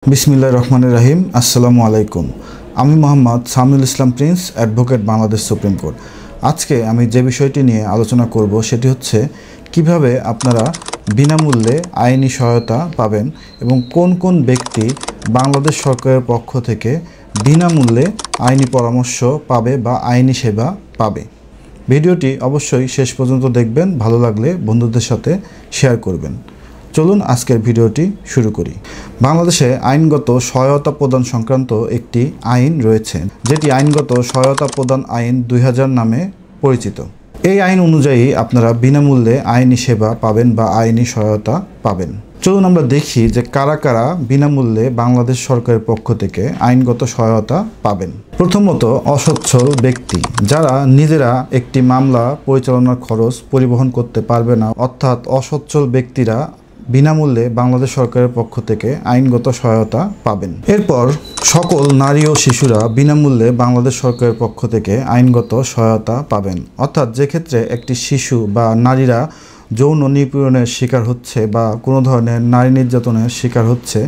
बिस्मिल्लाहिर रहमानिर रहीम अस्सलामु आलाइकुम। আমি Mohammad Samiul Islam Prince, advocate, Bangladesh supreme court. আজকে আমি যে বিষয়টি নিয়ে আলোচনা করব সেটি হচ্ছে কিভাবে আপনারা বিনামূল্যে আইনি সহায়তা পাবেন এবং কোন কোন ব্যক্তি বাংলাদেশ সরকারের পক্ষ থেকে বিনামূল্যে আইনি পরামর্শ পাবে বা আইনি সেবা পাবে। ভিডিওটি অবশ্যই শেষ পর্যন্ত দেখবেন, ভালো লাগলে বন্ধুদের সাথে শেয়ার করবেন। চলুন আজকের ভিডিওটি শুরু করি। বাংলাদেশে আইনগত সহায়তা প্রদান সংক্রান্ত একটি আইন রয়েছে, যেটি আইনগত সহায়তা প্রদান আইন 2000 নামে পরিচিত। এই আইন অনুযায়ী আপনারা বিনামূল্যে আইনি সেবা পাবেন বা আইনি সহায়তা পাবেন। চলুন আমরা দেখি যে কারা কারা বিনামূল্যে বাংলাদেশ সরকারের পক্ষ থেকে আইনগত সহায়তা পাবেন। প্রথমত, অসচ্ছল ব্যক্তি যারা নিজেরা একটি মামলা পরিচালনার খরচ পরিবহন করতে পারবে না, অর্থাৎ অসচ্ছল ব্যক্তিরা বিনামূল্যে বাংলাদেশ সরকারের পক্ষ থেকে আইনগত সহায়তা পাবেন। এরপর সকল নারী ও শিশুরা বিনামূল্যে বাংলাদেশ সরকারের পক্ষ থেকে আইনগত সহায়তা পাবেন, অর্থাৎ যে ক্ষেত্রে একটি শিশু বা নারীরা যৌন নিপীড়নের শিকার হচ্ছে বা কোনো ধরনের নারী নির্যাতনের শিকার হচ্ছে,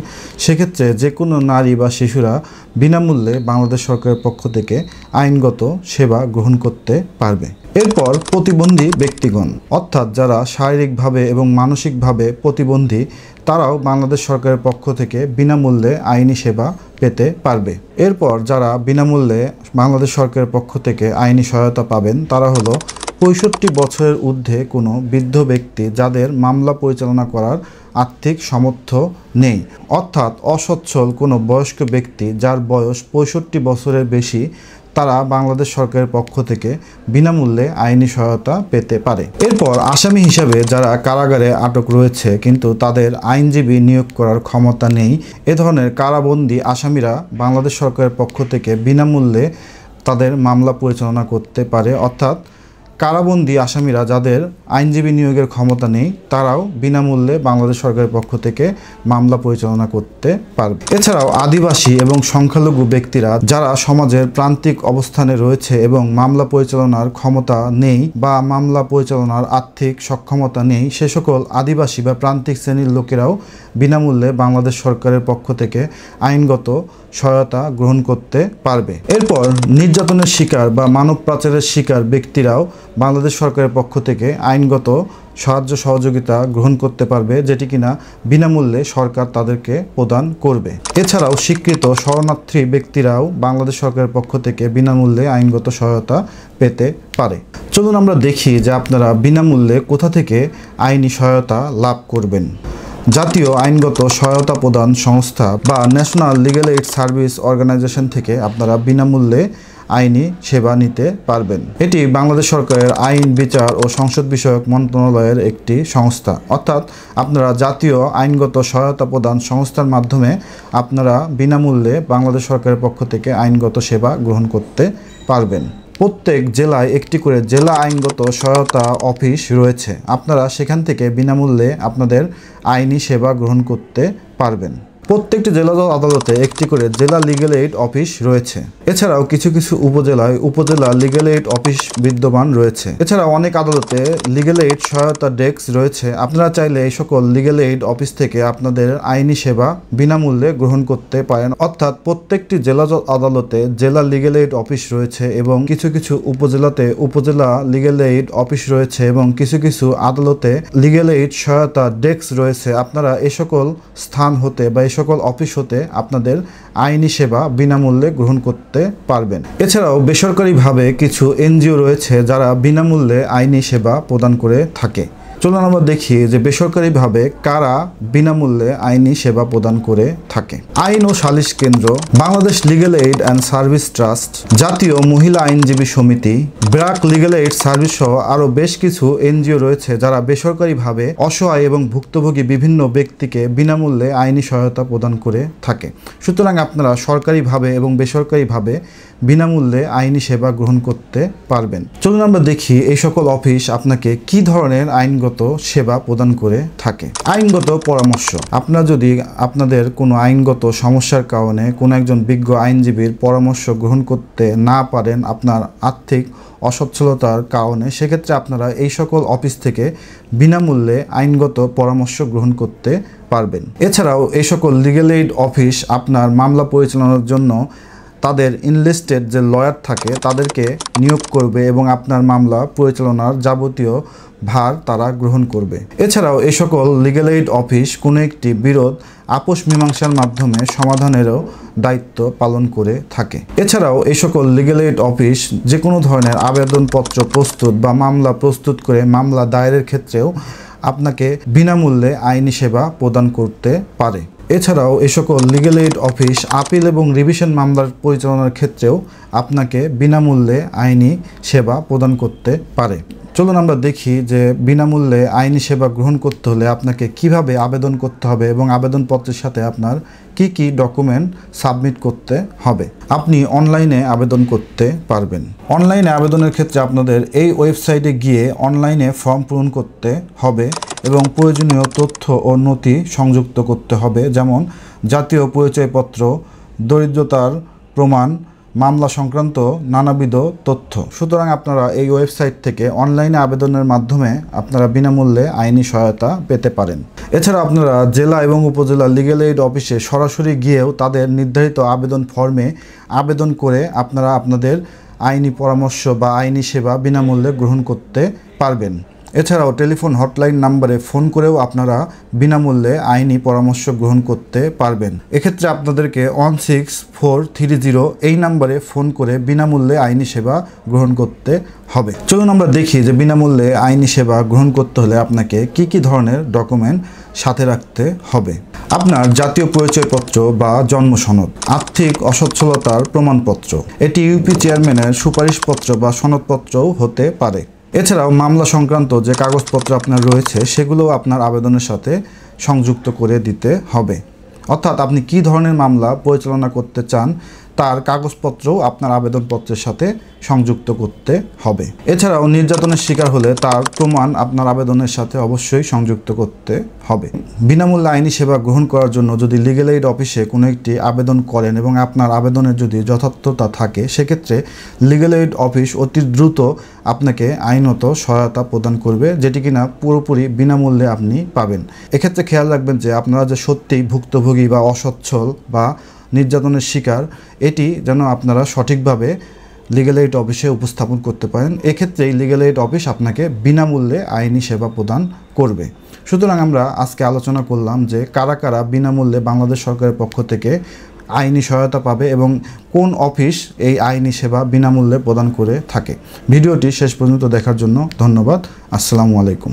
সেক্ষেত্রে যে কোনো নারী বা শিশুরা বিনামূল্যে বাংলাদেশ সরকারের পক্ষ থেকে আইনগত সেবা গ্রহণ করতে পারবে। এরপর প্রতিবন্ধী ব্যক্তিগণ, অর্থাৎ যারা শারীরিকভাবে এবং মানসিকভাবে প্রতিবন্ধী, তারাও বাংলাদেশ সরকারের পক্ষ থেকে বিনামূল্যে আইনি সেবা পেতে পারবে। এরপর যারা বিনামূল্যে বাংলাদেশ সরকারের পক্ষ থেকে আইনি সহায়তা পাবেন তারা হলো 65 বছরের ঊর্ধ্বে কোনো বৃদ্ধ ব্যক্তি যাদের মামলা পরিচালনা করার আর্থিক সামর্থ্য নেই, অর্থাৎ অসচ্ছল কোনো বয়স্ক ব্যক্তি যার বয়স 65 বছরের বেশি, তারা বাংলাদেশ সরকারের পক্ষ থেকে বিনামূল্যে আইনি সহায়তা পেতে পারে। এরপর আসামি হিসাবে যারা কারাগারে আটক রয়েছে কিন্তু তাদের আইনজীবী নিয়োগ করার ক্ষমতা নেই, এ ধরনের কারাবন্দী আসামিরা বাংলাদেশ সরকারের পক্ষ থেকে বিনামূল্যে তাদের মামলা পরিচালনা করতে পারে, অর্থাৎ কারাবন্দী আসামিরা যাদের আইনজীবী নিয়োগের ক্ষমতা নেই তারাও বিনামূল্যে বাংলাদেশ সরকারের পক্ষ থেকে মামলা পরিচালনা করতে পারবে। এছাড়াও আদিবাসী এবং সংখ্যালঘু ব্যক্তিরা যারা সমাজের প্রান্তিক অবস্থানে রয়েছে এবং মামলা পরিচালনার ক্ষমতা নেই বা মামলা পরিচালনার আর্থিক সক্ষমতা নেই, সে সকল আদিবাসী বা প্রান্তিক শ্রেণীর লোকেরাও বিনামূল্যে বাংলাদেশ সরকারের পক্ষ থেকে আইনগত সহায়তা গ্রহণ করতে পারবে। এরপর নির্যাতনের শিকার বা মানব পাচারের শিকার ব্যক্তিরাও বাংলাদেশ সরকারের পক্ষ থেকে আইনগত সাহায্য সহযোগিতা গ্রহণ করতে পারবে, যেটি কিনা বিনামূল্যে সরকার তাদেরকে প্রদান করবে। এছাড়াও স্বীকৃত শরণার্থী ব্যক্তিরাও বাংলাদেশ সরকারের পক্ষ থেকে বিনামূল্যে আইনগত সহায়তা পেতে পারে। চলুন আমরা দেখি যে আপনারা বিনামূল্যে কোথা থেকে আইনি সহায়তা লাভ করবেন। জাতীয় আইনগত সহায়তা প্রদান সংস্থা বা national legal aid service organisation থেকে আপনারা বিনামূল্যে আইনি সেবা নিতে পারবেন। এটি বাংলাদেশ সরকারের আইন, বিচার ও সংসদ বিষয়ক মন্ত্রণালয়ের একটি সংস্থা, অর্থাৎ আপনারা জাতীয় আইনগত সহায়তা প্রদান সংস্থার মাধ্যমে আপনারা বিনামূল্যে বাংলাদেশ সরকারের পক্ষ থেকে আইনগত সেবা গ্রহণ করতে পারবেন। প্রত্যেক জেলায় একটি করে জেলা আইনগত সহায়তা অফিস রয়েছে, আপনারা সেখান থেকে বিনামূল্যে আপনাদের আইনি সেবা গ্রহণ করতে পারবেন। প্রত্যেকটি জেলা আদালতে একটি করে জেলা লিগ্যাল এইড অফিস রয়েছে। এছাড়াও কিছু কিছু উপজেলায় উপজেলা লিগ্যাল এইড অফিস বিদ্যমান রয়েছে। এছাড়াও অনেক আদালতে লিগ্যাল এইড সহায়তা ডেস্ক রয়েছে। আপনারা চাইলে এই সকল লিগ্যাল এইড অফিস থেকে আপনাদের আইনি সেবা বিনামূল্যে গ্রহণ করতে পারেন, অর্থাৎ প্রত্যেকটি জেলা আদালতে জেলা লিগ্যাল এইড অফিস রয়েছে এবং কিছু কিছু উপজেলাতে উপজেলা লিগ্যাল এইড অফিস রয়েছে এবং কিছু কিছু আদালতে লিগ্যাল এইড সহায়তা ডেস্ক রয়েছে। আপনারা এই সকল স্থান হতে বা সকল অফিস হতে আপনাদের আইনি সেবা বিনামূল্যে গ্রহণ করতে পারবেন। এছাড়াও বেসরকারিভাবে কিছু এনজিও রয়েছে যারা বিনামূল্যে আইনি সেবা প্রদান করে থাকে। চলুন আমরা দেখি যে বেসরকারিভাবে কারা বিনামূল্যে আইনি সেবা প্রদান করে থাকে। আইন ও সালিশ কেন্দ্র, Bangladesh legal aid and service trust, জাতীয় মহিলা আইনজীবী সমিতি, ব্র্যাক লিগ্যাল এইড সার্ভিস সহ আরও বেশ কিছু এনজিও রয়েছে যারা বেসরকারিভাবে অসহায় এবং ভুক্তভোগী বিভিন্ন ব্যক্তিকে বিনামূল্যে আইনি সহায়তা প্রদান করে থাকে। সুতরাং আপনারা সরকারিভাবে এবং বেসরকারিভাবে বিনামূল্যে আইনি সেবা গ্রহণ করতে পারবেন। চলুন আমরা দেখি এই সকল অফিস আপনাকে কি ধরনের আইনগত আইনগত সেবা প্রদান করে থাকে। আইনগত পরামর্শ, আপনারা যদি আপনাদের কোনো আইনগত সমস্যার কারণে কোনো একজন বিজ্ঞ আইনজীবীর পরামর্শ গ্রহণ করতে না পারেন আপনার আর্থিক অসচ্ছলতার কারণে, সেক্ষেত্রে আপনারা এই সকল অফিস থেকে বিনামূল্যে আইনগত পরামর্শ গ্রহণ করতে পারবেন। এছাড়াও এই সকল লিগ্যাল এইড অফিস আপনার মামলা পরিচালনার জন্য তাদের ইনলিস্টেড যে লয়ার থাকে তাদেরকে নিয়োগ করবে এবং আপনার মামলা পরিচালনার যাবতীয় ভার তারা গ্রহণ করবে। এছাড়াও এই সকল লিগ্যাল এইড অফিস কোনো একটি বিরোধ আপোষ মীমাংসার মাধ্যমে সমাধানেরও দায়িত্ব পালন করে থাকে। এছাড়াও এই সকল লিগ্যাল এইড অফিস যে কোনো ধরনের আবেদনপত্র প্রস্তুত বা মামলা প্রস্তুত করে মামলা দায়েরের ক্ষেত্রেও আপনাকে বিনামূল্যে আইনি সেবা প্রদান করতে পারে। এছাড়াও এই সকল লিগ্যাল এইড অফিস আপিল এবং রিভিশন মামলার পরিচালনার ক্ষেত্রেও আপনাকে বিনামূল্যে আইনি সেবা প্রদান করতে পারে। চলুন আমরা দেখি যে বিনামূল্যে আইনি সেবা গ্রহণ করতে হলে আপনাকে কিভাবে আবেদন করতে হবে এবং আবেদনপত্রের সাথে আপনার কি কি ডকুমেন্ট সাবমিট করতে হবে। আপনি অনলাইনে আবেদন করতে পারবেন। অনলাইনে আবেদনের ক্ষেত্রে আপনাদের এই ওয়েবসাইটে গিয়ে অনলাইনে ফর্ম পূরণ করতে হবে এবং প্রয়োজনীয় তথ্য ও নথি সংযুক্ত করতে হবে, যেমন জাতীয় পরিচয়পত্র, দরিদ্রতার প্রমাণ, মামলা সংক্রান্ত নানাবিধ তথ্য। সুতরাং আপনারা এই ওয়েবসাইট থেকে অনলাইনে আবেদনের মাধ্যমে আপনারা বিনামূল্যে আইনি সহায়তা পেতে পারেন। এছাড়া আপনারা জেলা এবং উপজেলা লিগ্যাল এইড অফিসে সরাসরি গিয়েও তাদের নির্ধারিত আবেদন ফর্মে আবেদন করে আপনারা আপনাদের আইনি পরামর্শ বা আইনি সেবা বিনামূল্যে গ্রহণ করতে পারবেন। এছাড়াও টেলিফোন হটলাইন নাম্বারে ফোন করেও আপনারা বিনামূল্যে আইনি পরামর্শ গ্রহণ করতে পারবেন। এক্ষেত্রে আপনাদেরকে 16430 এই নাম্বারে ফোন করে বিনামূল্যে আইনি সেবা গ্রহণ করতে হবে। চলুন আমরা দেখি যে বিনামূল্যে আইনি সেবা গ্রহণ করতে হলে আপনাকে কি কি ধরনের ডকুমেন্ট সাথে রাখতে হবে। আপনার জাতীয় পরিচয়পত্র বা জন্ম সনদ, আর্থিক অসচ্ছলতার প্রমাণপত্র, এটি ইউপি চেয়ারম্যানের সুপারিশপত্র বা সনদপত্রও হতে পারে। এছাড়াও মামলা সংক্রান্ত যে কাগজপত্র আপনার রয়েছে সেগুলোও আপনার আবেদনের সাথে সংযুক্ত করে দিতে হবে। অর্থাৎ আপনি কী ধরনের মামলা পরিচালনা করতে চান তার কাগজপত্রও আপনার আবেদনপত্রের সাথে সংযুক্ত করতে হবে। এছাড়াও নির্যাতনের শিকার হলে তার প্রমাণ আপনার আবেদনের সাথে অবশ্যই সংযুক্ত করতে হবে। বিনামূল্যে আইনি সেবা গ্রহণ করার জন্য যদি লিগ্যাল এইড অফিসে কোনো একটি আবেদন করেন এবং আপনার আবেদনের যদি যথার্থতা থাকে, সেক্ষেত্রে লিগ্যাল এইড অফিস অতি দ্রুত আপনাকে আইনত সহায়তা প্রদান করবে, যেটি কিনা পুরোপুরি বিনামূল্যে আপনি পাবেন। এক্ষেত্রে খেয়াল রাখবেন যে আপনারা যে সত্যিই ভুক্তভোগী বা অসচ্ছল বা নির্যাতনের শিকার, এটি যেন আপনারা সঠিকভাবে লিগ্যাল এইড অফিসে উপস্থাপন করতে পারেন। এক্ষেত্রেই লিগ্যাল এইড অফিস আপনাকে বিনামূল্যে আইনি সেবা প্রদান করবে। সুতরাং আমরা আজকে আলোচনা করলাম যে কারা কারা বিনামূল্যে বাংলাদেশ সরকারের পক্ষ থেকে আইনি সহায়তা পাবে এবং কোন অফিস এই আইনি সেবা বিনামূল্যে প্রদান করে থাকে। ভিডিওটি শেষ পর্যন্ত দেখার জন্য ধন্যবাদ। আসসালামু আলাইকুম।